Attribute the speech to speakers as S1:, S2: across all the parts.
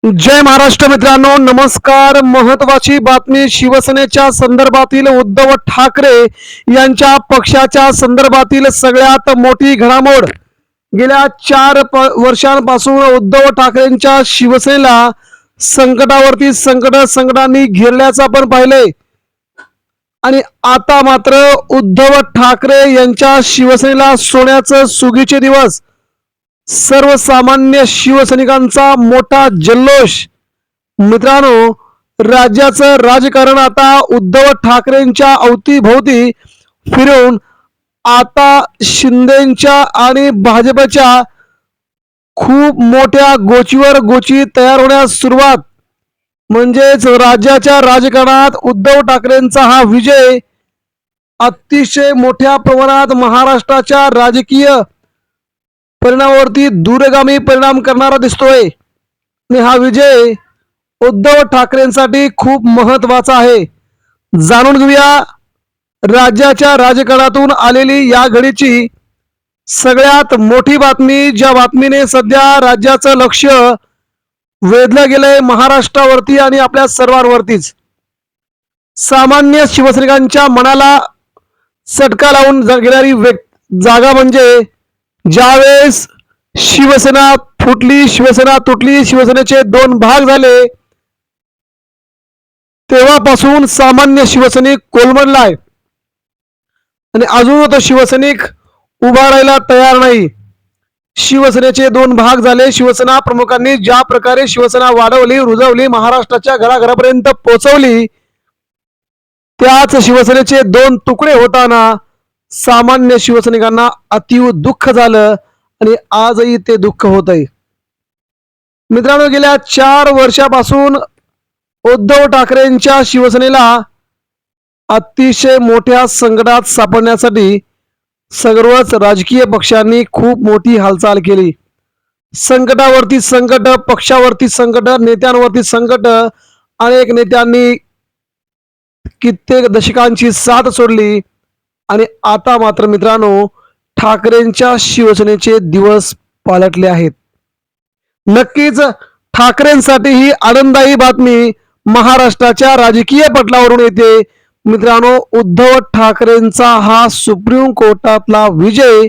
S1: जय महाराष्ट्र मित्रांनो, नमस्कार. महत्वाची बातमी शिवसेनेच्या संदर्भातील उद्धव ठाकरे यांच्या पक्षाच्या संदर्भातील सगळ्यात मोठी घडामोड. गेल्या 4 वर्षांपासून उद्धव ठाकरेंच्या शिवसेनेला संकटावरती संकटांनी घेरल्याचं आपण पाहिलंय आणि आता मात्र उद्धव ठाकरे यांच्या शिवसेनेला सोन्याचं सुगीचे दिवस. सर्वसामान्य शिवसैनिकांचा मोठा जल्लोष. मित्रांनो, राज्याचं राजकारण आता उद्धव ठाकरेंच्या अवतीभोवती फिरून आता शिंदेच्या आणि भाजपच्या खूप मोठ्या गोची तयार होण्यास सुरुवात. म्हणजेच राज्याच्या राजकारणात उद्धव ठाकरेंचा हा विजय अतिशय मोठ्या प्रमाणात महाराष्ट्राच्या राजकीय परिणामावरती दूरगामी परिणाम करणारा दिसतोय आणि हा विजय उद्धव ठाकरेंसाठी खूप महत्वाचा आहे. जाणून घेऊया राज्याच्या राजकारणातून आलेली या घडीची सगळ्यात मोठी बातमी, ज्या बातमीने सध्या राज्याचं लक्ष वेधलं गेलंय महाराष्ट्रावरती आणि आपल्या सर्वांवरतीच. सामान्य शिवसैनिकांच्या मनाला चटका लावून गेलेली जागा म्हणजे ज्यावेळेस शिवसेना फुटली, शिवसेना तुटली, शिवसेनेचे 2 भाग झाले, तेव्हापासून सामान्य शिवसैनिक कोलमडलाय आणि अजून तो शिवसैनिक उभा राहायला तयार नाही. शिवसेनेचे 2 भाग झाले. शिवसेना प्रमुखांनी ज्या प्रकारे शिवसेना वाढवली, रुजवली, महाराष्ट्राच्या घराघरापर्यंत पोहोचवली, त्याच शिवसेनेचे 2 तुकडे होताना सामान्य शिवसैनिकांना अतीव दुःख झालं आणि आजही ते दुःख होत आहे. मित्रांनो, गेल्या 4 वर्षापासून उद्धव ठाकरेंच्या शिवसेनेला अतिशय मोठ्या संकटात सापडण्यासाठी सर्वच राजकीय पक्षांनी खूप मोठी हालचाल केली. संकटावरती संकट, पक्षावरती संकट, नेत्यांवरती संकट. अनेक नेत्यांनी कित्येक दशकांची साथ सोडली आणि आता मात्र मित्रांनो ठाकरेंच्या शिवसेनेचे दिवस पालटले आहेत. नक्कीच ठाकरेंसाठी ही आनंददायी बातमी महाराष्ट्राच्या राजकीय पटलावरून येते. मित्रांनो, उद्धव ठाकरेंचा हा सुप्रीम कोर्टातला विजय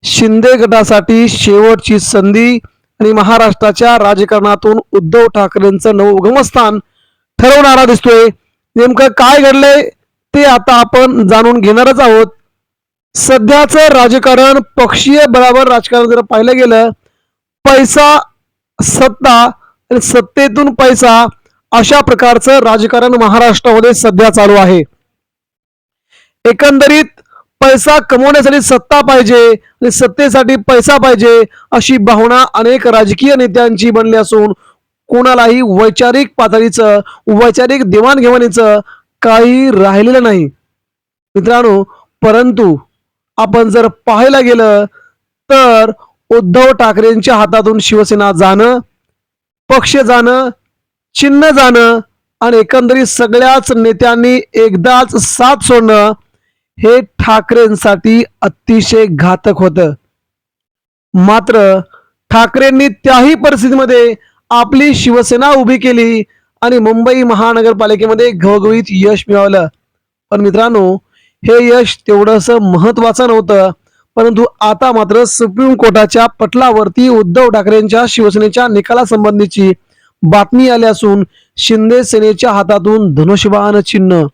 S1: शिंदे गटासाठी शेवटची संधी आणि महाराष्ट्राच्या राजकारणातून उद्धव ठाकरेंचं नवं उगमस्थान ठरवणारा दिसतोय. नेमकं काय घडलंय ते आता आपण जाणून घेणारच आहोत. सध्याचं राजकारण पक्षीय बळावर राजकारण जर पाहिलं गेलं, पैसा, सत्ता आणि सत्तेतून पैसा अशा प्रकारचं राजकारण महाराष्ट्रामध्ये सध्या चालू आहे. एकंदरीत पैसा कमवण्यासाठी सत्ता पाहिजे आणि सत्तेसाठी पैसा पाहिजे अशी भावना अनेक राजकीय नेत्यांची बनली असून कोणालाही वैचारिक पातळीचं, वैचारिक देवाणघेवाणीचं काही राहिलेलं नाही मित्रांनो. परंतु आपण जर पाहायला गेलं तर उद्धव ठाकरेंच्या हातातून शिवसेना जाणं, पक्ष जाणं, चिन्ह जाणं आणि एकंदरीत सगळ्याच नेत्यांनी एकदाच साथ सोडणं हे ठाकरेंसाठी अतिशय घातक होतं. मात्र ठाकरेंनी त्याही परिस्थितीमध्ये आपली शिवसेना उभी केली आणि मुंबई महानगरपालिकेमध्ये घवघवीत यश मिळवलं. पण मित्रांनो, हे यश तेवढंसं महत्वाचं नव्हतं. परंतु आता मात्र सुप्रीम कोर्टाच्या पटलावरती उद्धव ठाकरेंच्या शिवसेनेच्या निकालासंबंधीची बातमी आली असून शिंदे सेनेच्या हातातून धनुष्यबाण चिन्ह.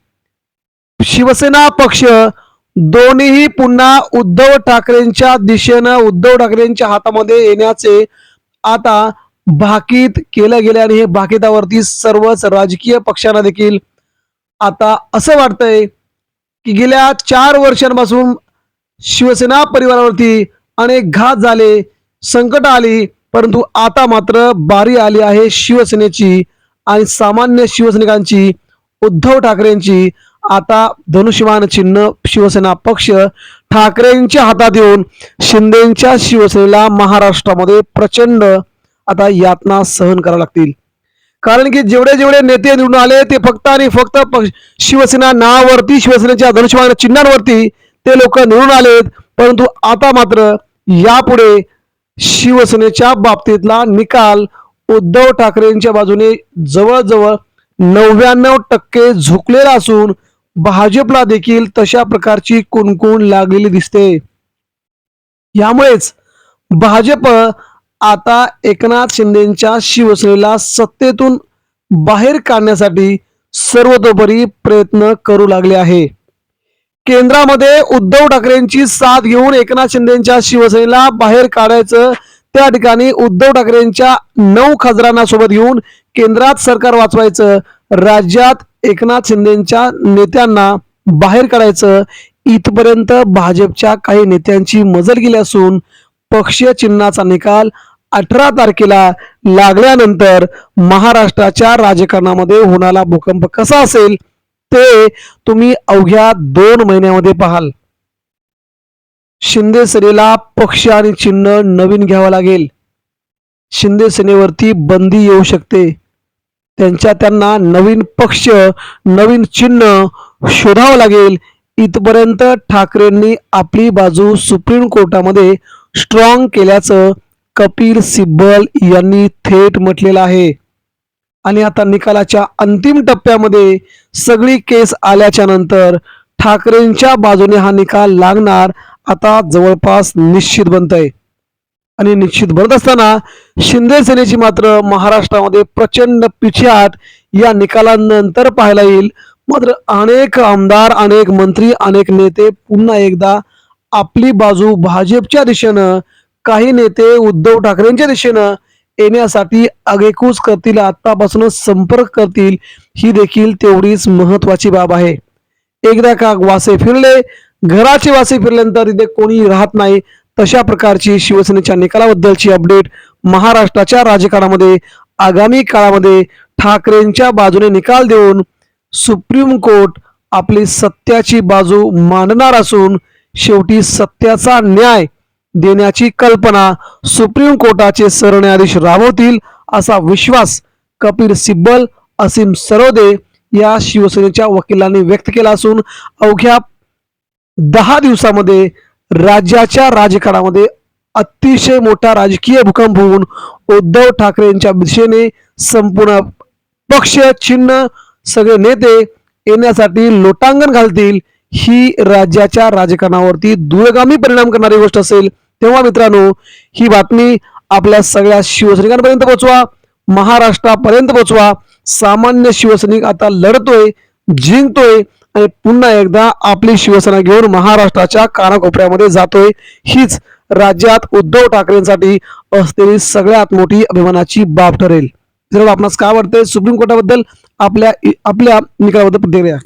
S1: शिवसेना पक्ष दोन्हीही पुन्हा उद्धव ठाकरेंच्या दिशेनं, उद्धव ठाकरेंच्या हातामध्ये येण्याचे आता भाकीत केलं गेले आणि हे भाकीतावरती सर्वच राजकीय पक्षांना देखील आता असं वाटतंय की गेल्या 4 वर्षांपासून शिवसेना परिवारावरती अनेक घात झाले, संकट आली, परंतु आता मात्र बारी आली आहे शिवसेनेची आणि सामान्य शिवसैनिकांची, उद्धव ठाकरेंची. आता धनुष्यबाण चिन्ह शिवसेना पक्ष ठाकरेंच्या हातात येऊन शिंदेच्या शिवसेनेला महाराष्ट्रामध्ये प्रचंड आता यातना सहन कराव्या लागतील. कारण की जेवढे नेते निवडून आले ते फक्त आणि फक्त शिवसेना नावावरती, शिवसेनेच्या धनुष्यबाण चिन्हांवरती ते लोक निवडून आलेत. परंतु आता मात्र यापुढे शिवसेनेच्या बाबतीतला निकाल उद्धव ठाकरेंच्या बाजूने जवळजवळ 99% झुकलेला असून भाजपला देखील तशा प्रकारची कुणकुण लागलेली दिसते. यामुळेच भाजप आता एकनाथ शिंदेच्या शिवसेनेला सत्तेतून बाहेर काढण्यासाठी सर्वतोपरी प्रयत्न करू लागले आहे. केंद्रामध्ये उद्धव ठाकरेंची साथ घेऊन एकनाथ शिंदेच्या शिवसेनेला बाहेर काढायचं, त्या ठिकाणी उद्धव ठाकरेंच्या 9 खासदारांना सोबत घेऊन केंद्रात सरकार वाचवायचं, राज्यात एकनाथ शिंदेच्या नेत्यांना बाहेर काढायचं, इथपर्यंत भाजपच्या काही नेत्यांची मजल गेली असून पक्षीय चिन्हाचा निकाल 18 तारखेला लागल्यानंतर महाराष्ट्राच्या राजकारणामध्ये होणारा भूकंप कसा असेल ते तुम्ही अवघ्या 2 महिन्यामध्ये पाहाल. शिंदे सेनेला पक्ष आणि चिन्ह नवीन घ्यावं लागेल. शिंदे सेनेवरती बंदी येऊ शकते. त्यांना नवीन पक्ष, नवीन चिन्ह शोधावं लागेल. इथपर्यंत ठाकरेंनी आपली बाजू सुप्रीम कोर्टामध्ये स्ट्रॉंग केल्याचं कपिल सिब्बल यांनी थेट म्हटलेलं आहे. आणि आता निकालाच्या अंतिम टप्प्यामध्ये सगळी केस आल्याच्या नंतर ठाकरेंच्या बाजूने हा निकाल लागणार आता जवळपास निश्चित बनतंय. आणि निश्चित बनत असताना शिंदे सेनेची मात्र महाराष्ट्रामध्ये प्रचंड पिछेहाट या निकालानंतर पाहायला येईल. मात्र अनेक आमदार, अनेक मंत्री, अनेक नेते पुन्हा एकदा आपली बाजू भाजपच्या दिशेनं, काही नेते उद्धव ठाकरेंच्या दिशेनं येण्यासाठी आगेकूच करतील, आतापासूनच संपर्क करतील. ही देखील तेवढीच महत्वाची बाब आहे. एकदा का वासे फिरले, घराचे वासे फिरल्यानंतर तिथे कोणी राहत नाही. तशा प्रकारची शिवसेनेच्या निकालाबद्दलची अपडेट महाराष्ट्राच्या राजकारणामध्ये आगामी काळामध्ये ठाकरेंच्या बाजूने निकाल देऊन सुप्रीम कोर्ट आपली सत्याची बाजू मांडणार असून शेवटी सत्याचा न्याय देण्याची कल्पना सुप्रीम कोर्टाचे सरन्यायाधीश राबवतील असा विश्वास कपिल सिब्बल, असीम सरोदे या शिवसेनेच्या वकिलांनी व्यक्त केला असून अवघ्या 10 दिवसामध्ये राज्याच्या राजकारणामध्ये अतिशय मोठा राजकीय भूकंप होऊन उद्धव ठाकरेंच्या दिशेने संपूर्ण पक्ष, चिन्ह, सगळे नेते येण्यासाठी लोटांगण घालतील. ही राज्याच्या राजकारणावरती दूरगामी परिणाम करणारी गोष्ट असेल. तेव्हा मित्रांनो, ही बातमी आपल्या सगळ्या शिवसैनिकांपर्यंत पोहोचवा, महाराष्ट्रापर्यंत पोहोचवा. सामान्य शिवसैनिक आता लढतोय, जिंकतोय आणि पुन्हा एकदा आपली शिवसेना घेऊन महाराष्ट्राच्या कानाकोपऱ्यामध्ये जातोय. हीच राज्यात उद्धव ठाकरेंसाठी असलेली सगळ्यात मोठी अभिमानाची बाब ठरेल. जर आपणास काय वाटतंय सुप्रीम कोर्टाबद्दल, आपल्या निकालाबद्दल प्रतिक्रिया